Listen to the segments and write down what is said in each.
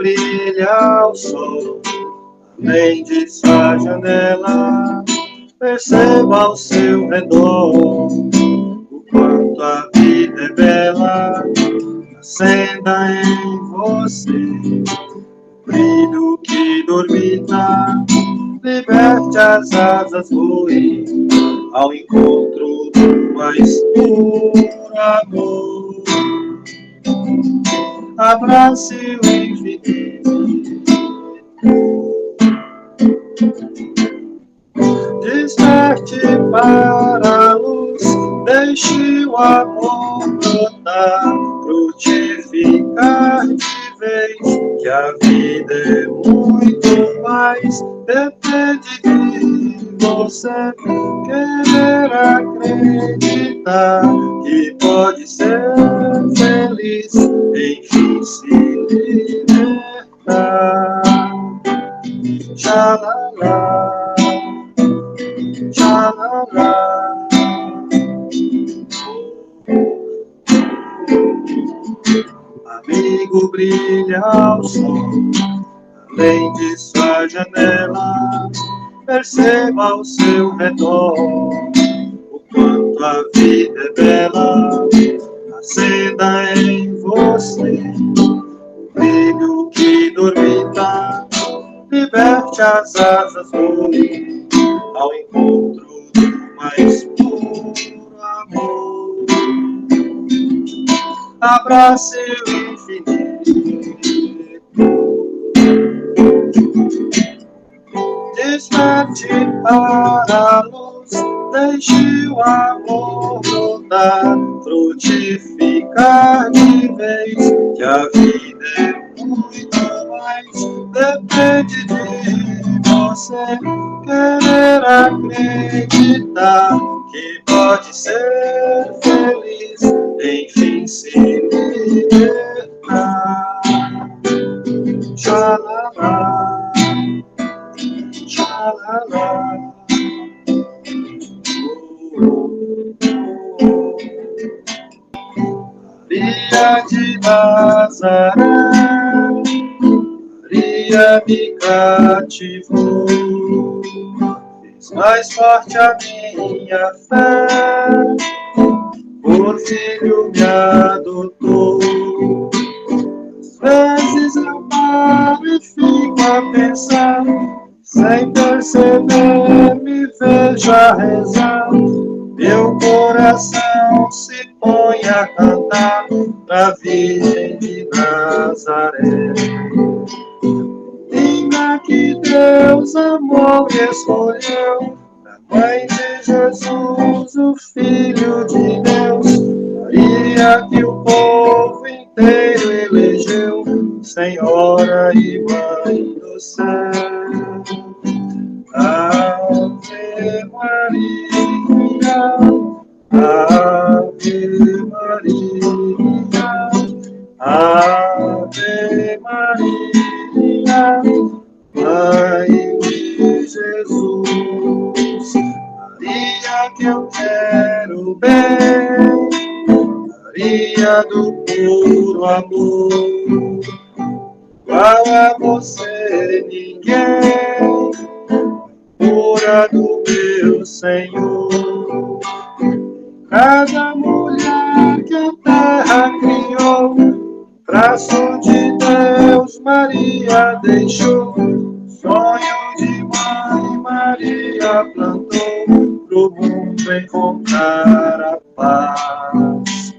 brilha o sol, além de sua janela, perceba ao seu redor o quanto a vida é bela, acenda em você o brilho que dormita, liberte as asas, voe ao encontro do mais puro amor. Abrace o infinito, desperte para a luz, deixe o amor brotar, frutificar de vez, que a vida é muito mais, depende de você querer acreditar que pode ser feliz, enfim se libertar. Tchalala, tchalala. Amigo, brilha o sol, além de sua janela, perceba ao seu redor o quanto a vida é bela, acenda em você o brilho que dormita, liberte as asas, voe ao encontro do mais puro amor. Abrace o infinito, desperte para a luz, deixe o amor brotar, frutificar de vez, que a vida é muito mais, depende de você querer acreditar que pode ser feliz, enfim se libertar. Tchalala, tchalala. Maria de Nazaré, Maria me cativou, fez mais forte a minha fé, por filho me adotou. Às vezes eu paro e fico a pensar, sem perceber me vejo a rezar, meu coração se põe a cantar pra Virgem de Nazaré. Linda que Deus amou e escolheu, a Mãe de Jesus, o Filho de Deus, Maria que o povo inteiro elegeu, Senhora e Mãe do céu. Ave Maria, Ave Maria, Ave Maria, Mãe de Jesus. Maria que eu quero bem, Maria do puro amor, igual a você ninguém, pura do meu Senhor. Cada mulher que a terra criou, traço de Deus Maria deixou, sonho de mãe Maria plantou, pro mundo encontrar a paz.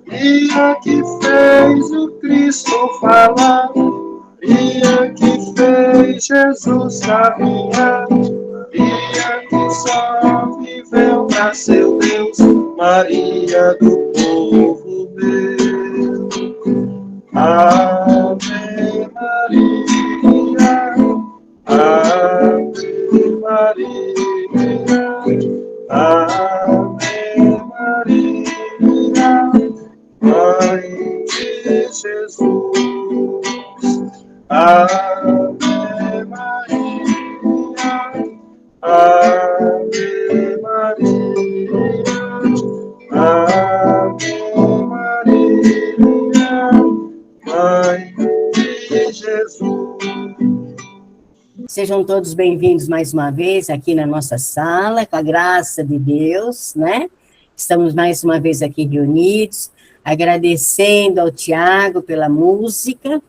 Maria que fez o Cristo falar, Maria que fez Jesus caminhar, Maria que só viveu pra seu Deus, Maria do povo meu. Ave Maria, Ave Maria, Ave Maria, Mãe de Jesus. Ave Maria, Ave Maria, Ave Maria, Mãe de Jesus. Sejam todos bem-vindos mais uma vez aqui na nossa sala, com a graça de Deus, né? Estamos mais uma vez aqui reunidos, agradecendo ao Tiago pela música.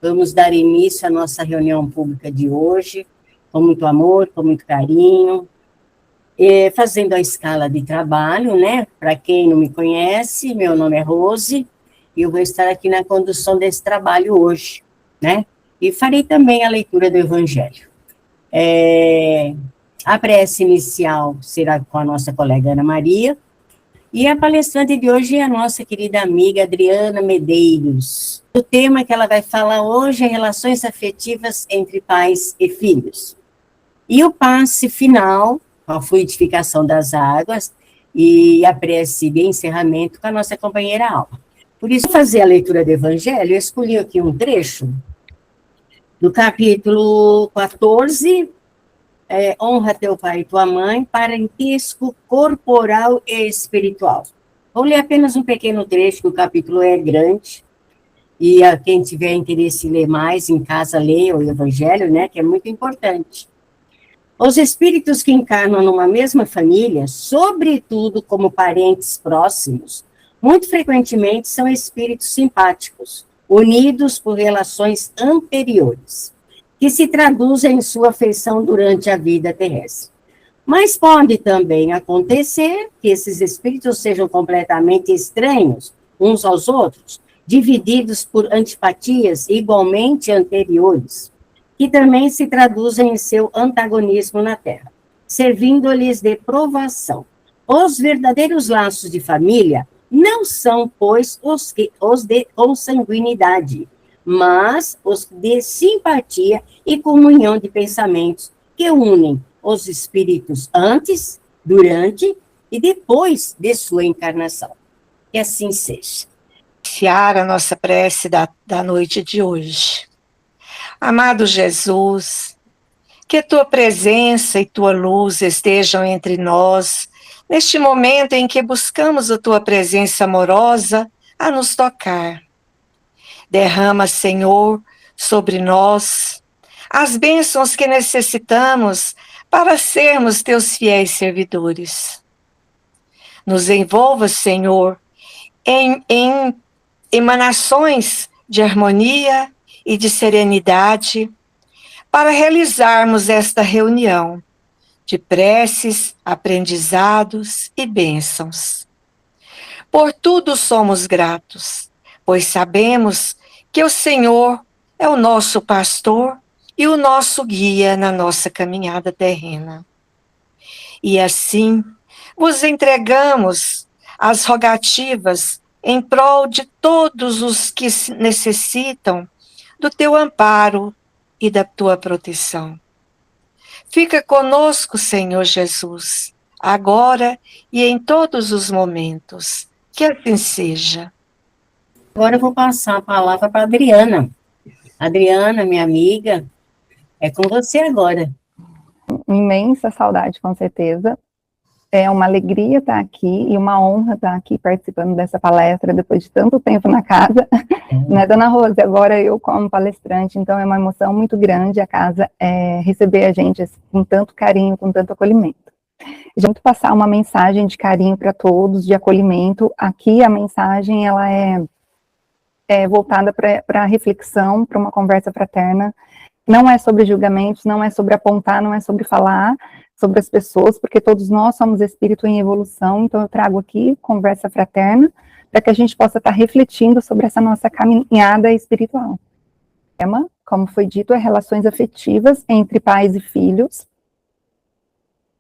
Vamos dar início à nossa reunião pública de hoje, com muito amor, com muito carinho, fazendo a escala de trabalho, né? Para quem não me conhece, meu nome é Rose, e eu vou estar aqui na condução desse trabalho hoje, né? E farei também a leitura do Evangelho. A prece inicial será com a nossa colega Ana Maria, e a palestrante de hoje é a nossa querida amiga Adriana Medeiros. O tema que ela vai falar hoje é relações afetivas entre pais e filhos. E o passe final, a fluidificação das águas, e a prece de encerramento com a nossa companheira Alma. Por isso, fazer a leitura do Evangelho, eu escolhi aqui um trecho do capítulo 14, honra teu pai e tua mãe, parentesco corporal e espiritual. Vou ler apenas um pequeno trecho, que o capítulo é grande, e a quem tiver interesse em ler mais, em casa, leia o Evangelho, né, que é muito importante. Os espíritos que encarnam numa mesma família, sobretudo como parentes próximos, muito frequentemente são espíritos simpáticos, unidos por relações anteriores, que se traduzem em sua afeição durante a vida terrestre. Mas pode também acontecer que esses espíritos sejam completamente estranhos uns aos outros, divididos por antipatias igualmente anteriores, que também se traduzem em seu antagonismo na Terra, servindo-lhes de provação. Os verdadeiros laços de família não são, pois, os de consanguinidade, mas os de simpatia e comunhão de pensamentos que unem os espíritos antes, durante e depois de sua encarnação. Que assim seja. Iniciar a nossa prece da noite de hoje. Amado Jesus, que tua presença e tua luz estejam entre nós, neste momento em que buscamos a tua presença amorosa a nos tocar. Derrama, Senhor, sobre nós as bênçãos que necessitamos para sermos teus fiéis servidores. Nos envolva, Senhor, em emanações de harmonia e de serenidade para realizarmos esta reunião de preces, aprendizados e bênçãos. Por tudo somos gratos, pois sabemos que o Senhor é o nosso pastor e o nosso guia na nossa caminhada terrena. E assim, vos entregamos as rogativas em prol de todos os que necessitam do teu amparo e da tua proteção. Fica conosco, Senhor Jesus, agora e em todos os momentos. Que assim seja. Agora eu vou passar a palavra para a Adriana. Adriana, minha amiga, é com você agora. Imensa saudade, com certeza. É uma alegria estar aqui e uma honra estar aqui participando dessa palestra depois de tanto tempo na casa, né, Dona Rose? Agora eu como palestrante, então é uma emoção muito grande a casa receber a gente assim, com tanto carinho, com tanto acolhimento. Junto passar uma mensagem de carinho para todos, de acolhimento. Aqui a mensagem ela é voltada para reflexão, para uma conversa fraterna. Não é sobre julgamentos, não é sobre apontar, não é sobre falar sobre as pessoas, porque todos nós somos espírito em evolução, então eu trago aqui conversa fraterna, para que a gente possa estar refletindo sobre essa nossa caminhada espiritual. O tema, como foi dito, é relações afetivas entre pais e filhos,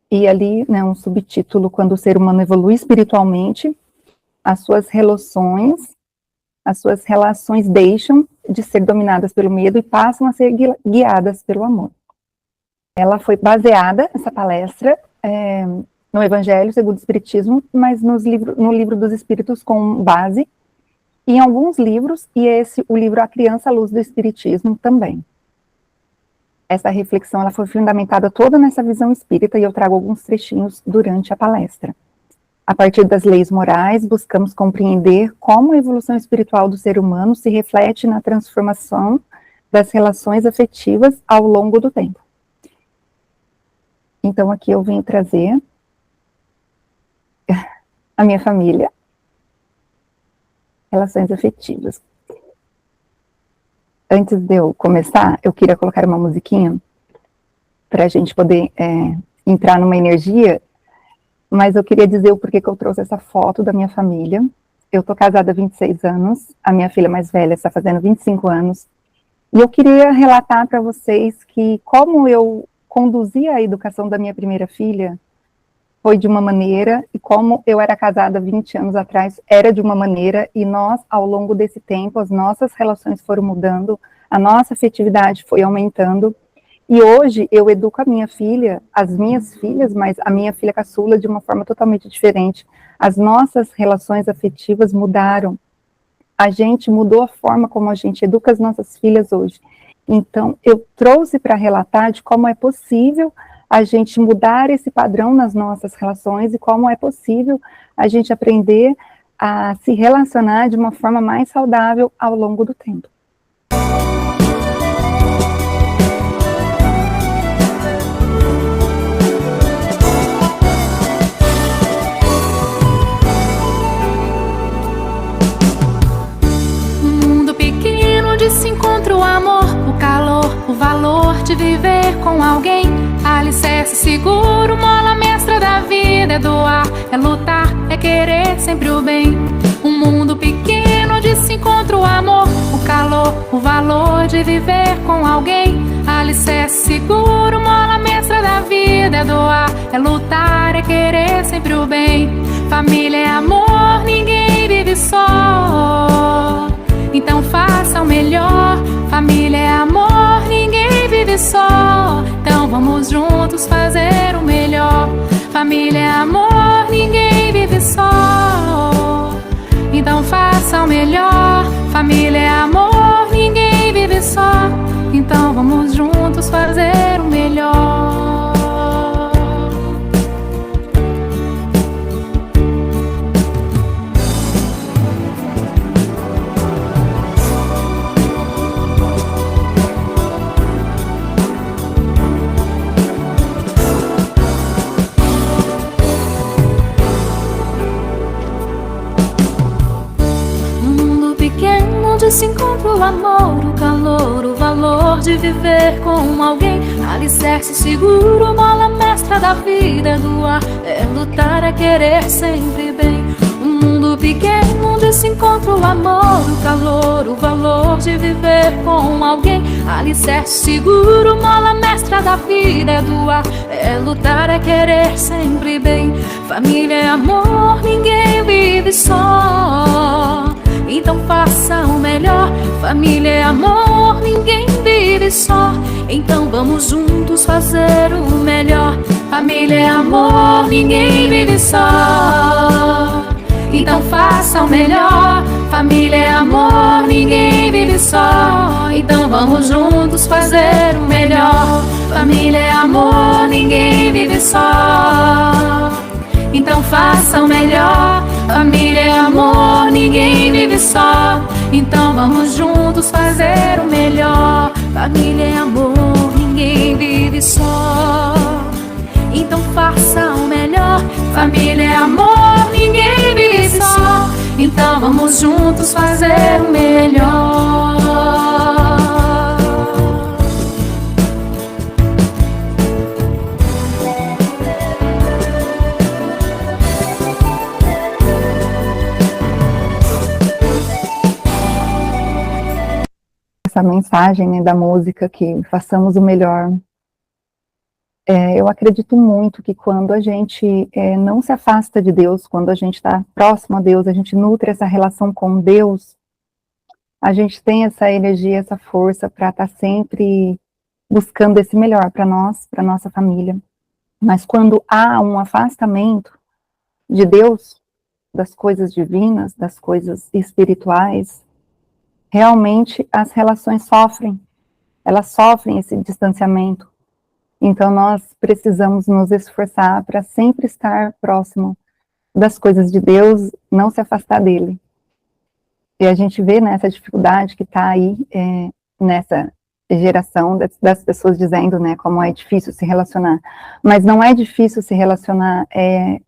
e ali, né, um subtítulo, quando o ser humano evolui espiritualmente, as suas relações deixam de ser dominadas pelo medo e passam a ser guiadas pelo amor. Ela foi baseada, essa palestra, no Evangelho segundo o Espiritismo, mas no livro dos Espíritos com base, e em alguns livros, e o livro A Criança à Luz do Espiritismo também. Essa reflexão ela foi fundamentada toda nessa visão espírita, e eu trago alguns trechinhos durante a palestra. A partir das leis morais, buscamos compreender como a evolução espiritual do ser humano se reflete na transformação das relações afetivas ao longo do tempo. Então, aqui eu vim trazer a minha família, relações afetivas. Antes de eu começar, eu queria colocar uma musiquinha para a gente poder entrar numa energia, mas eu queria dizer o porquê que eu trouxe essa foto da minha família. Eu tô casada há 26 anos, a minha filha mais velha está fazendo 25 anos, e eu queria relatar para vocês que como eu conduzi a educação da minha primeira filha foi de uma maneira, e como eu era casada 20 anos atrás, era de uma maneira, e nós, ao longo desse tempo, as nossas relações foram mudando, a nossa afetividade foi aumentando, e hoje eu educo a minha filha, as minhas filhas, mas a minha filha caçula de uma forma totalmente diferente. As nossas relações afetivas mudaram, a gente mudou a forma como a gente educa as nossas filhas hoje. Então, eu trouxe para relatar de como é possível a gente mudar esse padrão nas nossas relações e como é possível a gente aprender a se relacionar de uma forma mais saudável ao longo do tempo. Um mundo pequeno onde se encontra o amor, o calor, o valor de viver com alguém. Alicerce seguro, mola mestra da vida. É doar, é lutar, é querer sempre o bem. Um mundo pequeno onde se encontra o amor, o calor, o valor de viver com alguém. Alicerce seguro, mola mestra da vida. É doar, é lutar, é querer sempre o bem. Família é amor, ninguém vive só. Então faça o melhor. Família é amor, ninguém vive só. Então vamos juntos fazer o melhor. Família é amor, ninguém vive só. Então faça o melhor. Família é amor, ninguém vive só. Então vamos juntos fazer o melhor. Onde se encontra o amor, o calor, o valor de viver com alguém. Alicerce seguro, mola mestra da vida. É doar, é lutar, é querer sempre bem. Um mundo pequeno onde se encontra o amor, o calor, o valor de viver com alguém. Alicerce seguro, mola mestra da vida. É doar, é lutar, é querer sempre bem. Família é amor, ninguém vive só. Então faça o melhor. Família é amor, ninguém vive só. Então vamos juntos fazer o melhor. Família é amor, ninguém vive só. Então faça o melhor. Família é amor, ninguém vive só. Então vamos juntos fazer o melhor. Família é amor, ninguém vive só. Então faça o melhor. Família é amor, ninguém vive só. Então vamos juntos fazer o melhor. Família é amor, ninguém vive só. Então faça o melhor. Família é amor, ninguém vive só. Então vamos juntos fazer o melhor. Essa mensagem, né, da música, que façamos o melhor. Eu acredito muito que quando a gente não se afasta de Deus, quando a gente está próximo a Deus, a gente nutre essa relação com Deus, a gente tem essa energia, essa força para estar sempre buscando esse melhor para nós, para nossa família. Mas quando há um afastamento de Deus, das coisas divinas, das coisas espirituais, realmente as relações sofrem, elas sofrem esse distanciamento. Então nós precisamos nos esforçar para sempre estar próximo das coisas de Deus, não se afastar dele. E a gente vê nessa dificuldade que está aí, nessa geração das pessoas dizendo, né, como é difícil se relacionar. Mas não é difícil se relacionar, é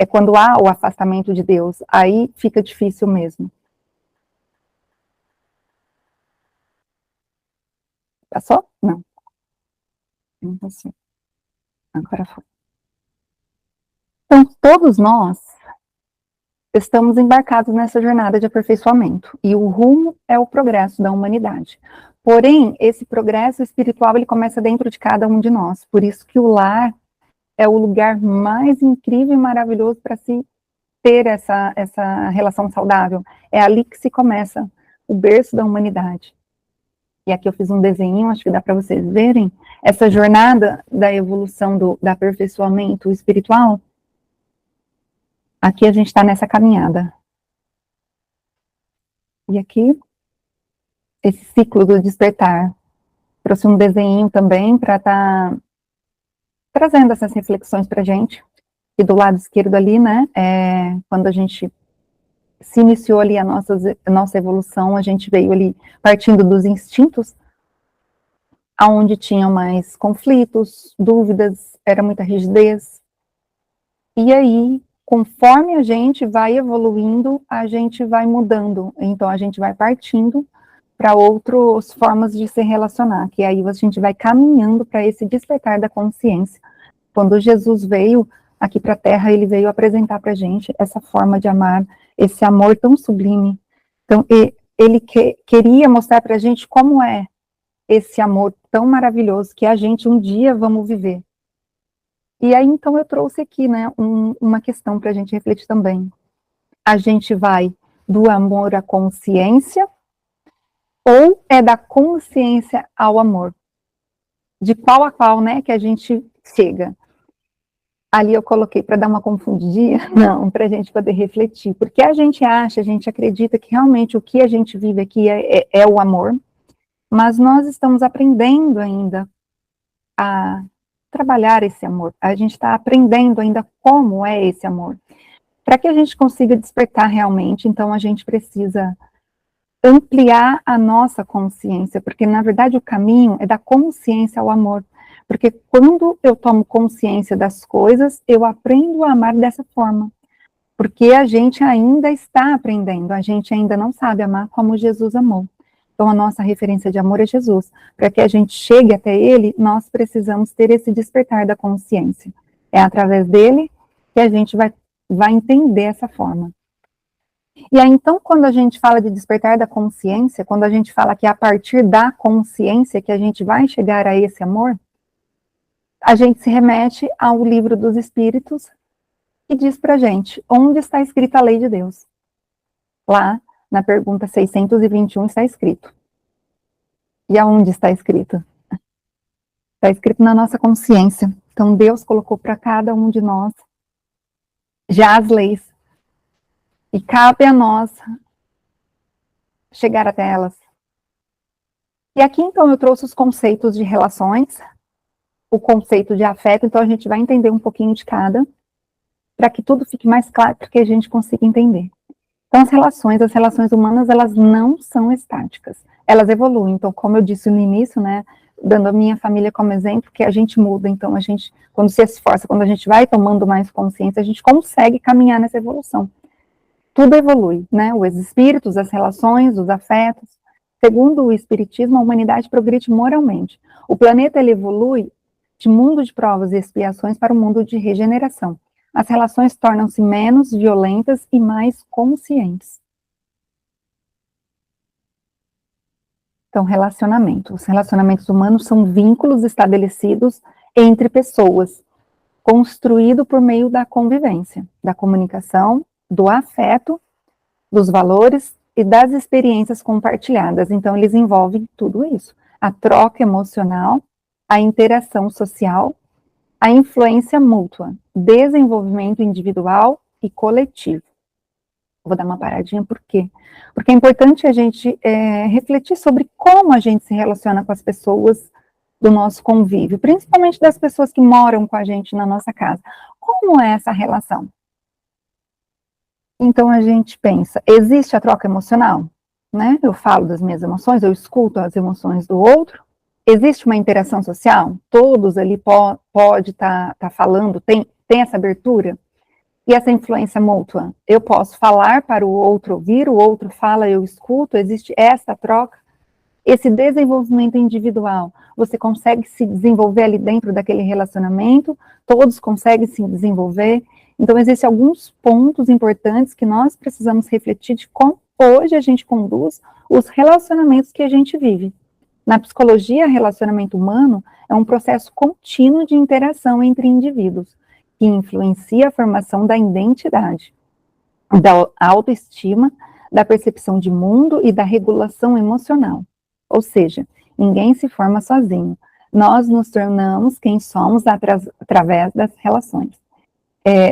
quando há o afastamento de Deus, aí fica difícil mesmo. Passou? Não. Não passou. Agora foi. Então, todos nós estamos embarcados nessa jornada de aperfeiçoamento, e o rumo é o progresso da humanidade. Porém, esse progresso espiritual, ele começa dentro de cada um de nós, por isso que o lar é o lugar mais incrível e maravilhoso para se ter essa relação saudável. É ali que se começa o berço da humanidade. E aqui eu fiz um desenho, acho que dá para vocês verem, essa jornada da evolução, do aperfeiçoamento espiritual. Aqui a gente está nessa caminhada. E aqui, esse ciclo do despertar. Trouxe um desenho também para estar trazendo essas reflexões para a gente. E do lado esquerdo ali, né, quando a gente se iniciou ali a nossa evolução, a gente veio ali partindo dos instintos, aonde tinham mais conflitos, dúvidas, era muita rigidez. E aí, conforme a gente vai evoluindo, a gente vai mudando. Então, a gente vai partindo para outras formas de se relacionar, que aí a gente vai caminhando para esse despertar da consciência. Quando Jesus veio aqui para a Terra, ele veio apresentar para a gente essa forma de amar, esse amor tão sublime. Então, ele queria mostrar para a gente como é esse amor tão maravilhoso que a gente um dia vamos viver. E aí, então, eu trouxe aqui, né, uma questão para a gente refletir também. A gente vai do amor à consciência ou é da consciência ao amor? De qual a qual, né, que a gente chega? Ali eu coloquei para dar uma confundidinha, não, para a gente poder refletir, porque a gente acredita que realmente o que a gente vive aqui é o amor, mas nós estamos aprendendo ainda a trabalhar esse amor, a gente está aprendendo ainda como é esse amor. Para que a gente consiga despertar realmente, então a gente precisa ampliar a nossa consciência, porque na verdade o caminho é da consciência ao amor. Porque quando eu tomo consciência das coisas, eu aprendo a amar dessa forma. Porque a gente ainda está aprendendo, a gente ainda não sabe amar como Jesus amou. Então, a nossa referência de amor é Jesus. Para que a gente chegue até Ele, nós precisamos ter esse despertar da consciência. É através dele que a gente vai entender essa forma. E aí, então, quando a gente fala de despertar da consciência, quando a gente fala que é a partir da consciência que a gente vai chegar a esse amor, a gente se remete ao livro dos Espíritos, que diz pra gente, onde está escrita a lei de Deus? Lá, na pergunta 621, está escrito. E aonde está escrito? Está escrito na nossa consciência. Então, Deus colocou para cada um de nós já as leis. E cabe a nós chegar até elas. E aqui, então, eu trouxe os conceitos de relações, o conceito de afeto, então a gente vai entender um pouquinho de cada, para que tudo fique mais claro, para que a gente consiga entender. Então, as relações humanas, elas não são estáticas, elas evoluem. Então, como eu disse no início, né, dando a minha família como exemplo, que a gente muda, então a gente, quando se esforça, quando a gente vai tomando mais consciência, a gente consegue caminhar nessa evolução. Tudo evolui, né, os espíritos, as relações, os afetos. Segundo o Espiritismo, a humanidade progride moralmente. O planeta, ele evolui de mundo de provas e expiações para um mundo de regeneração. As relações tornam-se menos violentas e mais conscientes. Então, relacionamento. Os relacionamentos humanos são vínculos estabelecidos entre pessoas, construído por meio da convivência, da comunicação, do afeto, dos valores e das experiências compartilhadas. Então, eles envolvem tudo isso. A troca emocional, a interação social, a influência mútua, desenvolvimento individual e coletivo. Vou dar uma paradinha, por quê? Porque é importante a gente refletir sobre como a gente se relaciona com as pessoas do nosso convívio, principalmente das pessoas que moram com a gente na nossa casa. Como é essa relação? Então a gente pensa, existe a troca emocional? Né? Eu falo das minhas emoções, eu escuto as emoções do outro, Existe uma interação social? Todos ali pode tá falando, tem essa abertura? E essa influência mútua? Eu posso falar para o outro ouvir, o outro fala, eu escuto, existe essa troca? Esse desenvolvimento individual, você consegue se desenvolver ali dentro daquele relacionamento, todos conseguem se desenvolver. Então, existem alguns pontos importantes que nós precisamos refletir de como hoje a gente conduz os relacionamentos que a gente vive. Na psicologia, relacionamento humano é um processo contínuo de interação entre indivíduos, que influencia a formação da identidade, da autoestima, da percepção de mundo e da regulação emocional. Ou seja, ninguém se forma sozinho. Nós nos tornamos quem somos através das relações.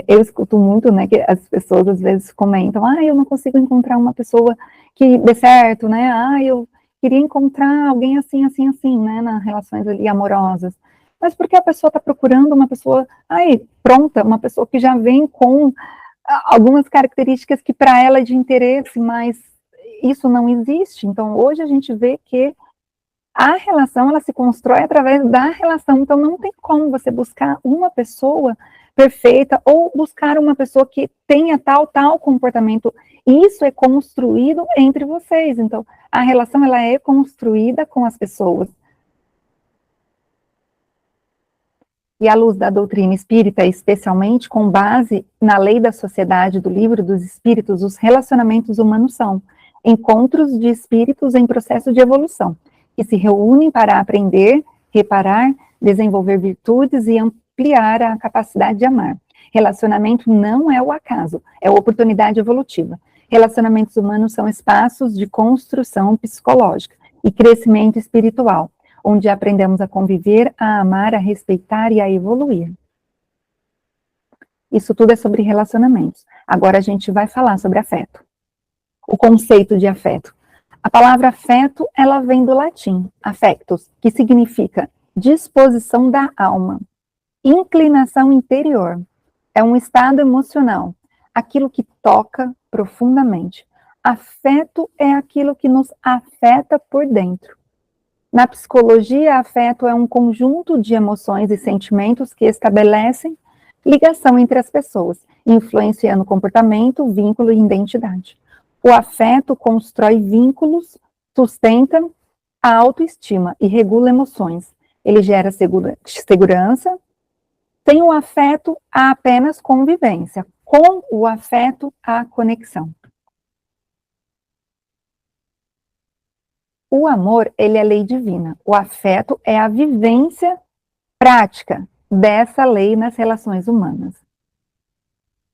Eu escuto muito, né, que as pessoas às vezes comentam, eu não consigo encontrar uma pessoa que dê certo, né, eu queria encontrar alguém assim, assim, assim, né, nas relações ali amorosas. Mas porque a pessoa está procurando uma pessoa, pronta, uma pessoa que já vem com algumas características que para ela é de interesse, mas isso não existe. Então, hoje a gente vê que a relação, ela se constrói através da relação. Então, não tem como você buscar uma pessoa perfeita ou buscar uma pessoa que tenha tal comportamento. Isso é construído entre vocês. Então, a relação, ela é construída com as pessoas. E à luz da doutrina espírita, especialmente com base na lei da sociedade do Livro dos Espíritos, os relacionamentos humanos são encontros de espíritos em processo de evolução, que se reúnem para aprender, reparar, desenvolver virtudes e ampliar a capacidade de amar. Relacionamento não é o acaso, é a oportunidade evolutiva. Relacionamentos humanos são espaços de construção psicológica e crescimento espiritual, onde aprendemos a conviver, a amar, a respeitar e a evoluir. Isso tudo é sobre relacionamentos. Agora a gente vai falar sobre afeto. O conceito de afeto. A palavra afeto, ela vem do latim, affectus, que significa disposição da alma, inclinação interior. É um estado emocional, aquilo que toca profundamente. Afeto é aquilo que nos afeta por dentro. Na psicologia, afeto é um conjunto de emoções e sentimentos que estabelecem ligação entre as pessoas, influenciando comportamento, vínculo e identidade. O afeto constrói vínculos, sustenta a autoestima e regula emoções. Ele gera segurança. Sem o afeto, há apenas convivência. Com o afeto, há conexão. O amor, ele é lei divina. O afeto é a vivência prática dessa lei nas relações humanas.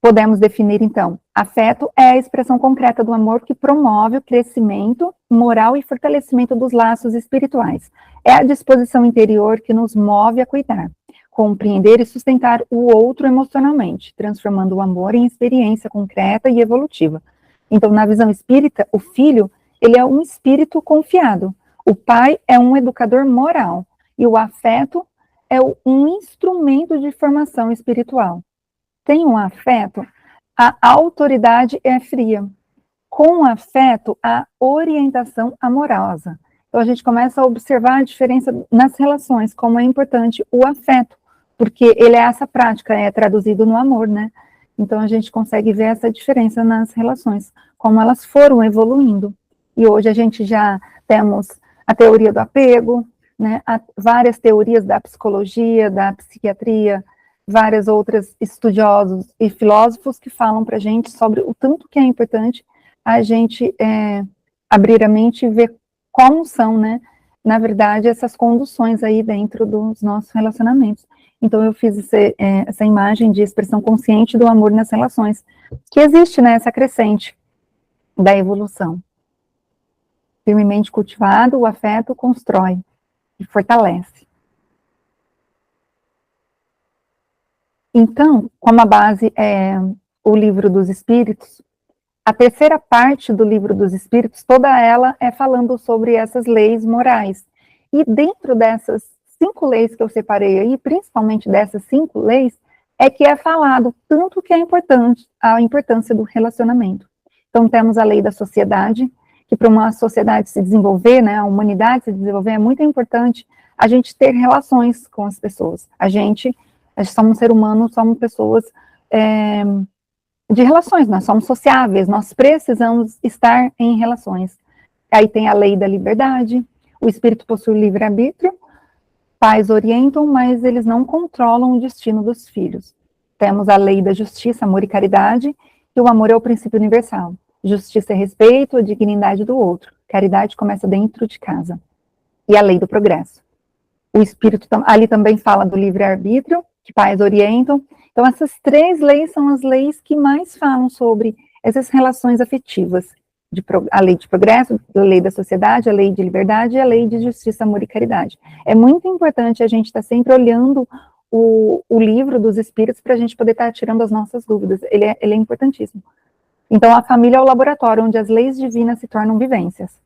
Podemos definir, então, afeto é a expressão concreta do amor que promove o crescimento moral e fortalecimento dos laços espirituais. É a disposição interior que nos move a cuidar, compreender e sustentar o outro emocionalmente, transformando o amor em experiência concreta e evolutiva. Então, na visão espírita, o filho, ele é um espírito confiado. O pai é um educador moral. E o afeto é um instrumento de formação espiritual. Sem um afeto, a autoridade é fria. Com o afeto, a orientação amorosa. Então, a gente começa a observar a diferença nas relações, como é importante o afeto, porque ele é essa prática, é traduzido no amor, né? Então, a gente consegue ver essa diferença nas relações, como elas foram evoluindo. E hoje a gente já temos a teoria do apego, né, várias teorias da psicologia, da psiquiatria, várias outras estudiosos e filósofos que falam para a gente sobre o tanto que é importante a gente abrir a mente e ver como são, né, na verdade, essas conduções aí dentro dos nossos relacionamentos. Então, eu fiz essa imagem de expressão consciente do amor nas relações, que existe, né, essa crescente da evolução. Firmemente cultivado, o afeto constrói e fortalece. Então, como a base é o Livro dos Espíritos, a terceira parte do Livro dos Espíritos, toda ela é falando sobre essas leis morais. E dentro dessas 5 leis que eu separei aí, principalmente dessas 5 leis, é que é falado tanto que é importante, a importância do relacionamento. Então, temos a lei da sociedade, que para uma sociedade se desenvolver, né, a humanidade se desenvolver, é muito importante a gente ter relações com as pessoas. A gente somos um ser humano, somos pessoas de relações, nós somos sociáveis, nós precisamos estar em relações. Aí tem a lei da liberdade, o espírito possui livre-arbítrio, pais orientam, mas eles não controlam o destino dos filhos. Temos a lei da justiça, amor e caridade, e o amor é o princípio universal. Justiça é respeito, a dignidade do outro. Caridade começa dentro de casa. E a lei do progresso. O espírito ali também fala do livre-arbítrio, que pais orientam. Então, essas 3 leis são as leis que mais falam sobre essas relações afetivas. A lei de progresso, a lei da sociedade, a lei de liberdade e a lei de justiça, amor e caridade. É muito importante a gente estar sempre olhando o livro dos espíritos para a gente poder estar tirando as nossas dúvidas. Ele é importantíssimo. Então, a família é o laboratório onde as leis divinas se tornam vivências.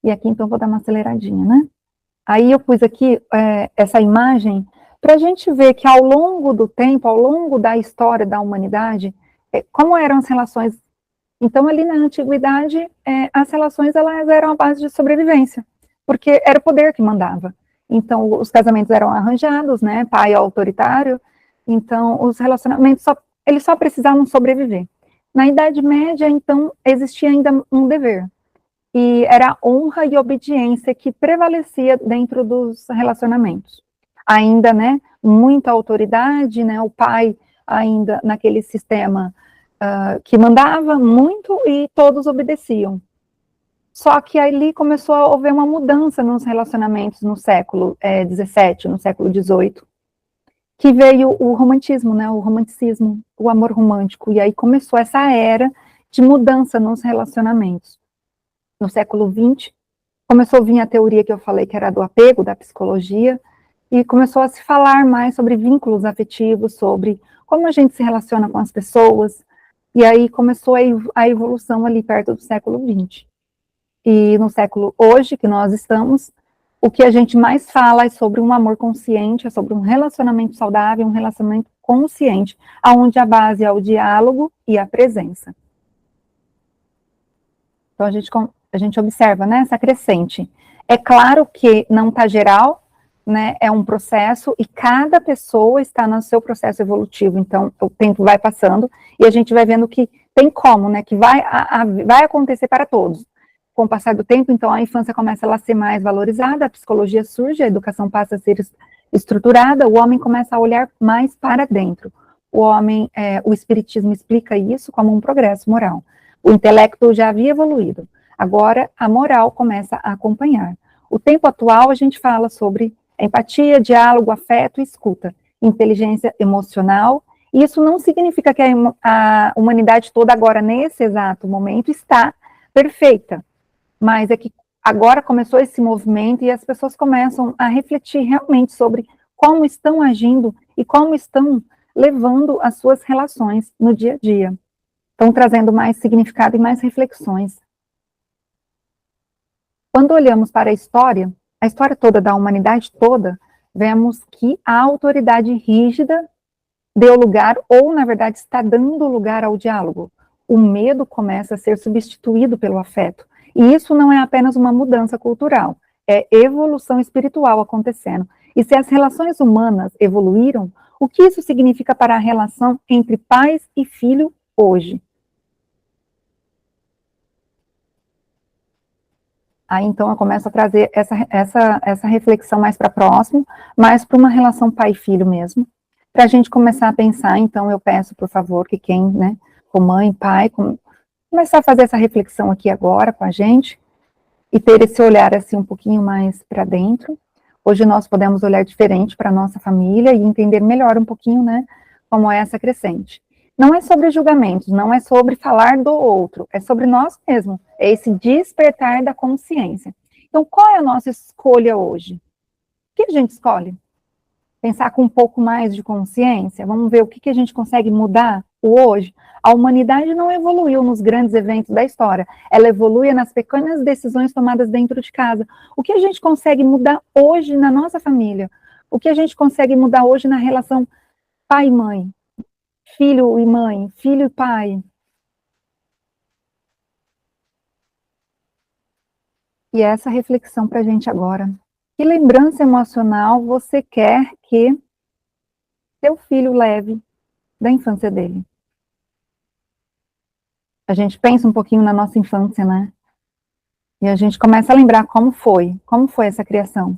E aqui, então, vou dar uma aceleradinha, né? Aí eu pus aqui essa imagem para a gente ver que ao longo do tempo, ao longo da história da humanidade, como eram as relações. Então, ali na antiguidade, as relações elas eram a base de sobrevivência, porque era o poder que mandava. Então, os casamentos eram arranjados, né? Pai autoritário. Então, os relacionamentos eles só precisavam sobreviver. Na Idade Média, então, existia ainda um dever. E era honra e obediência que prevalecia dentro dos relacionamentos. Ainda, né, muita autoridade, né, o pai ainda naquele sistema que mandava muito e todos obedeciam. Só que ali começou a haver uma mudança nos relacionamentos no século XVII, no século XVIII, que veio o romantismo, né, o romanticismo, o amor romântico, e aí começou essa era de mudança nos relacionamentos. No século XX, começou a vir a teoria que eu falei, que era do apego, da psicologia, e começou a se falar mais sobre vínculos afetivos, sobre como a gente se relaciona com as pessoas, e aí começou a evolução ali perto do século XX. E no século hoje, que nós estamos, o que a gente mais fala é sobre um amor consciente, é sobre um relacionamento saudável, um relacionamento consciente, onde a base é o diálogo e a presença. Então, a gente observa, né, essa crescente. É claro que não está geral, né, é um processo, e cada pessoa está no seu processo evolutivo, então o tempo vai passando, e a gente vai vendo que tem como, né, que vai acontecer para todos. Com o passar do tempo, então, a infância começa a ser mais valorizada, a psicologia surge, a educação passa a ser estruturada, o homem começa a olhar mais para dentro. O espiritismo explica isso como um progresso moral. O intelecto já havia evoluído, agora a moral começa a acompanhar. O tempo atual a gente fala sobre empatia, diálogo, afeto e escuta, inteligência emocional, e isso não significa que a humanidade toda agora, nesse exato momento, está perfeita, mas é que agora começou esse movimento e as pessoas começam a refletir realmente sobre como estão agindo e como estão levando as suas relações no dia a dia. Estão trazendo mais significado e mais reflexões. Quando olhamos para a história toda da humanidade toda, vemos que a autoridade rígida deu lugar, ou na verdade está dando lugar ao diálogo. O medo começa a ser substituído pelo afeto. E isso não é apenas uma mudança cultural, é evolução espiritual acontecendo. E se as relações humanas evoluíram, o que isso significa para a relação entre pais e filho hoje? Aí, então, eu começo a trazer essa reflexão mais para próximo, mais para uma relação pai-filho mesmo, para a gente começar a pensar. Então, eu peço, por favor, que quem, né, com mãe, pai, começar a fazer essa reflexão aqui agora com a gente, e ter esse olhar, assim, um pouquinho mais para dentro. Hoje nós podemos olhar diferente para a nossa família e entender melhor um pouquinho, né, como é essa crescente. Não é sobre julgamentos, não é sobre falar do outro, é sobre nós mesmos, é esse despertar da consciência. Então, qual é a nossa escolha hoje? O que a gente escolhe? Pensar com um pouco mais de consciência, vamos ver o que a gente consegue mudar o hoje. A humanidade não evoluiu nos grandes eventos da história, ela evolui nas pequenas decisões tomadas dentro de casa. O que a gente consegue mudar hoje na nossa família? O que a gente consegue mudar hoje na relação pai e mãe? Filho e mãe, filho e pai. E essa reflexão para a gente agora. Que lembrança emocional você quer que seu filho leve da infância dele? A gente pensa um pouquinho na nossa infância, né? E a gente começa a lembrar como foi essa criação.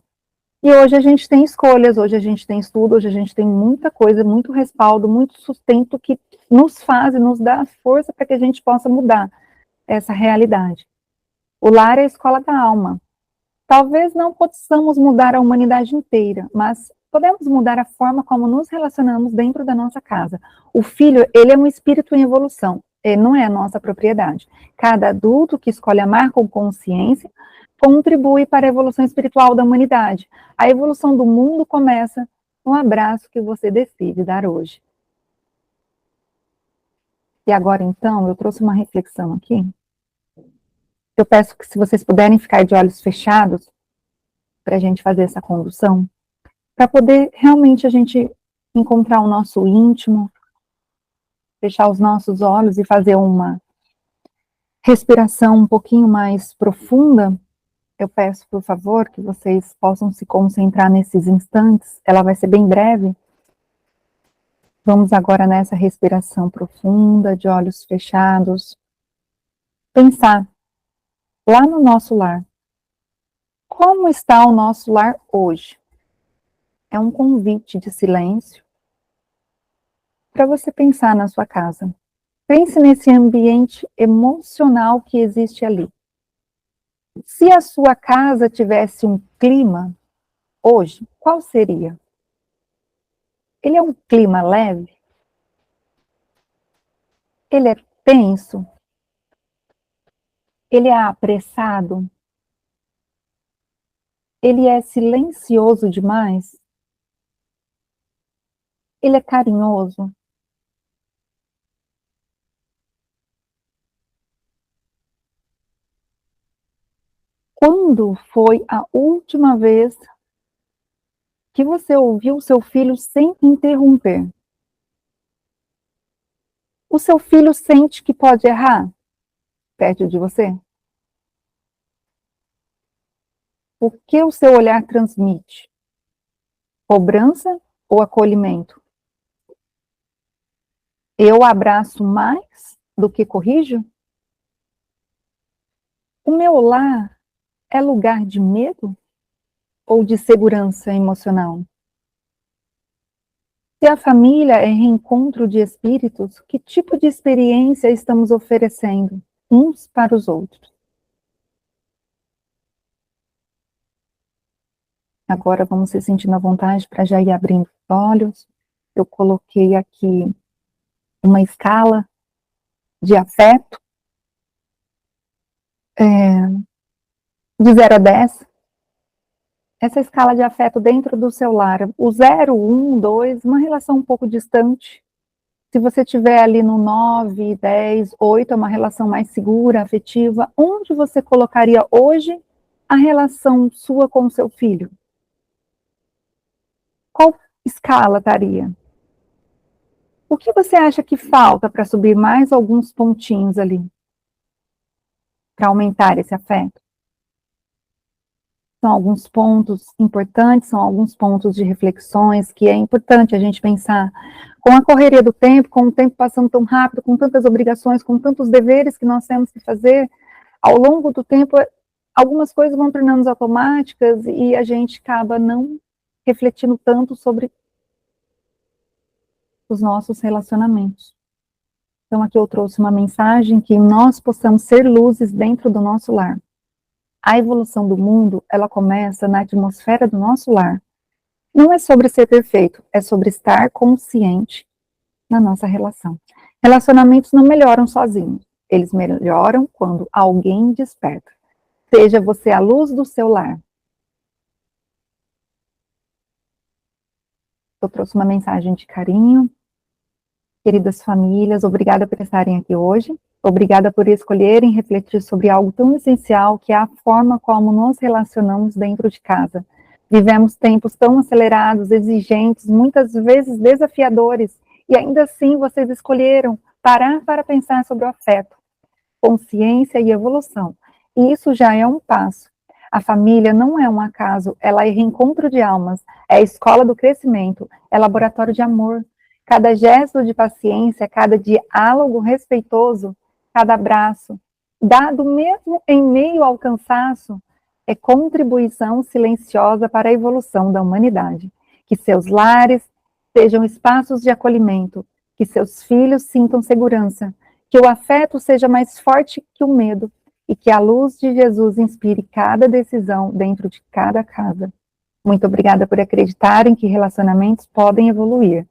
E hoje a gente tem escolhas, hoje a gente tem estudo, hoje a gente tem muita coisa, muito respaldo, muito sustento que nos faz e nos dá força para que a gente possa mudar essa realidade. O lar é a escola da alma. Talvez não possamos mudar a humanidade inteira, mas podemos mudar a forma como nos relacionamos dentro da nossa casa. O filho, ele é um espírito em evolução, ele não é a nossa propriedade. Cada adulto que escolhe amar com consciência contribui para a evolução espiritual da humanidade. A evolução do mundo começa no abraço que você decide dar hoje. E agora, então, eu trouxe uma reflexão aqui. Eu peço que, se vocês puderem ficar de olhos fechados, para a gente fazer essa condução, para poder realmente a gente encontrar o nosso íntimo, fechar os nossos olhos e fazer uma respiração um pouquinho mais profunda. Eu peço, por favor, que vocês possam se concentrar nesses instantes. Ela vai ser bem breve. Vamos agora nessa respiração profunda, de olhos fechados. Pensar lá no nosso lar. Como está o nosso lar hoje? É um convite de silêncio para você pensar na sua casa. Pense nesse ambiente emocional que existe ali. Se a sua casa tivesse um clima hoje, qual seria? Ele é um clima leve? Ele é tenso? Ele é apressado? Ele é silencioso demais? Ele é carinhoso? Quando foi a última vez que você ouviu o seu filho sem interromper? O seu filho sente que pode errar perto de você? O que o seu olhar transmite? Cobrança ou acolhimento? Eu abraço mais do que corrijo? O meu lar é lugar de medo ou de segurança emocional? Se a família é reencontro de espíritos, que tipo de experiência estamos oferecendo uns para os outros? Agora vamos se sentindo à vontade para já ir abrindo os olhos. Eu coloquei aqui uma escala de afeto, de 0 a 10. Essa escala de afeto dentro do seu lar, o 0, 1, 2, uma relação um pouco distante. Se você estiver ali no 9, 10, 8, é uma relação mais segura, afetiva. Onde você colocaria hoje a relação sua com o seu filho? Qual escala estaria? O que você acha que falta para subir mais alguns pontinhos ali? Para aumentar esse afeto? São alguns pontos importantes, são alguns pontos de reflexões que é importante a gente pensar. Com a correria do tempo, com o tempo passando tão rápido, com tantas obrigações, com tantos deveres que nós temos que fazer, ao longo do tempo, algumas coisas vão tornando automáticas e a gente acaba não refletindo tanto sobre os nossos relacionamentos. Então, aqui eu trouxe uma mensagem que nós possamos ser luzes dentro do nosso lar. A evolução do mundo, ela começa na atmosfera do nosso lar. Não é sobre ser perfeito, é sobre estar consciente na nossa relação. Relacionamentos não melhoram sozinhos, eles melhoram quando alguém desperta. Seja você a luz do seu lar. Eu trouxe uma mensagem de carinho. Queridas famílias, obrigada por estarem aqui hoje. Obrigada por escolherem refletir sobre algo tão essencial que é a forma como nos relacionamos dentro de casa. Vivemos tempos tão acelerados, exigentes, muitas vezes desafiadores, e ainda assim vocês escolheram parar para pensar sobre o afeto, consciência e evolução. E isso já é um passo A família não é um acaso, ela é reencontro de almas, é a escola do crescimento, é laboratório de amor. Cada gesto de paciência, cada diálogo respeitoso, cada abraço, dado mesmo em meio ao cansaço, é contribuição silenciosa para a evolução da humanidade. Que seus lares sejam espaços de acolhimento, que seus filhos sintam segurança, que o afeto seja mais forte que o medo e que a luz de Jesus inspire cada decisão dentro de cada casa. Muito obrigada por acreditarem que relacionamentos podem evoluir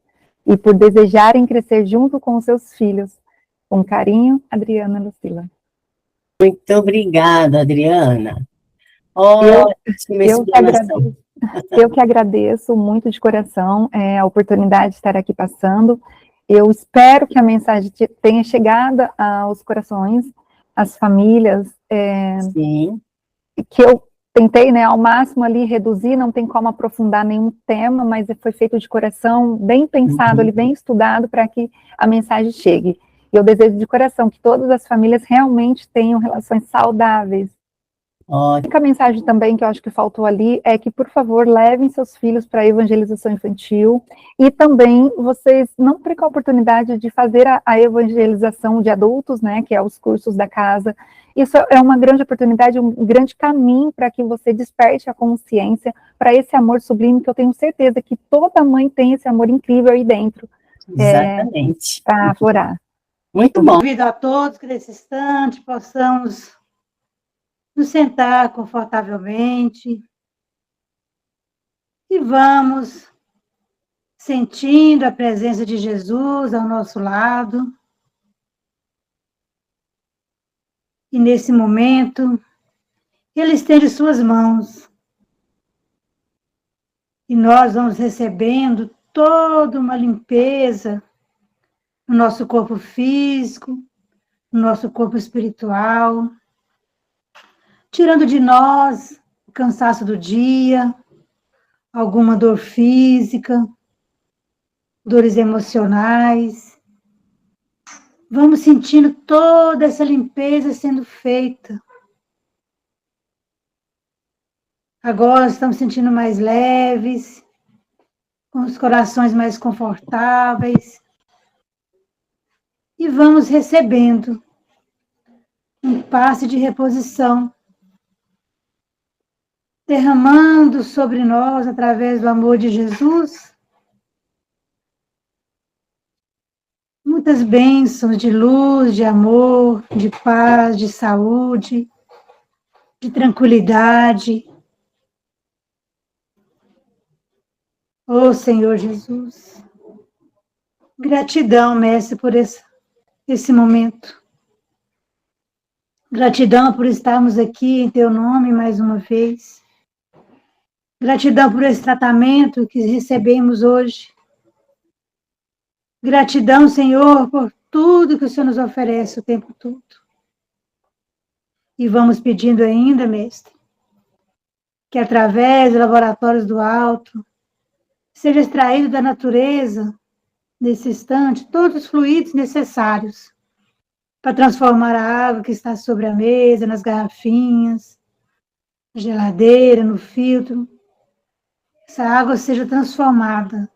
e por desejarem crescer junto com os seus filhos. Com carinho, Adriana Lucila. Muito obrigada, Adriana. Ótima explanação. Eu que agradeço muito de coração a oportunidade de estar aqui passando. Eu espero que a mensagem tenha chegado aos corações, às famílias, Sim. que eu tentei, ao máximo ali reduzir, não tem como aprofundar nenhum tema, mas foi feito de coração, bem pensado, ali, bem estudado, para que a mensagem chegue. E eu desejo de coração que todas as famílias realmente tenham relações saudáveis. A única mensagem também que eu acho que faltou ali é que, por favor, levem seus filhos para a evangelização infantil e também vocês não percam a oportunidade de fazer a evangelização de adultos, que é os cursos da casa. Isso é uma grande oportunidade, um grande caminho para que você desperte a consciência para esse amor sublime, que eu tenho certeza que toda mãe tem esse amor incrível aí dentro. Exatamente. Para aflorar. Muito bom. Convido a todos que nesse instante possamos nos sentar confortavelmente e vamos sentindo a presença de Jesus ao nosso lado. E nesse momento, Ele estende suas mãos e nós vamos recebendo toda uma limpeza no nosso corpo físico, no nosso corpo espiritual, tirando de nós o cansaço do dia, alguma dor física, dores emocionais. Vamos sentindo toda essa limpeza sendo feita. Agora estamos sentindo mais leves, com os corações mais confortáveis. E vamos recebendo um passe de reposição, derramando sobre nós, através do amor de Jesus, muitas bênçãos de luz, de amor, de paz, de saúde, de tranquilidade. Oh, Senhor Jesus, gratidão, Mestre, por esse momento. Gratidão por estarmos aqui em Teu nome mais uma vez. Gratidão por esse tratamento que recebemos hoje. Gratidão, Senhor, por tudo que o Senhor nos oferece o tempo todo. E vamos pedindo ainda, Mestre, que através dos laboratórios do alto, seja extraído da natureza, nesse instante, todos os fluidos necessários para transformar a água que está sobre a mesa, nas garrafinhas, na geladeira, no filtro. Essa água seja transformada,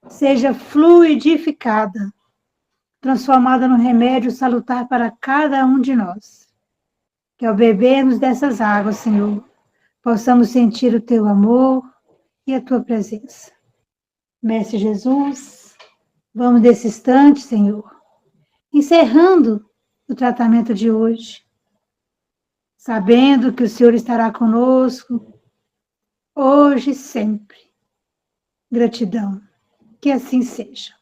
seja fluidificada, transformada num remédio salutar para cada um de nós. Que ao bebermos dessas águas, Senhor, possamos sentir o Teu amor e a Tua presença. Mestre Jesus, vamos desse instante, Senhor, encerrando o tratamento de hoje, sabendo que o Senhor estará conosco, hoje e sempre. Gratidão. Que assim seja.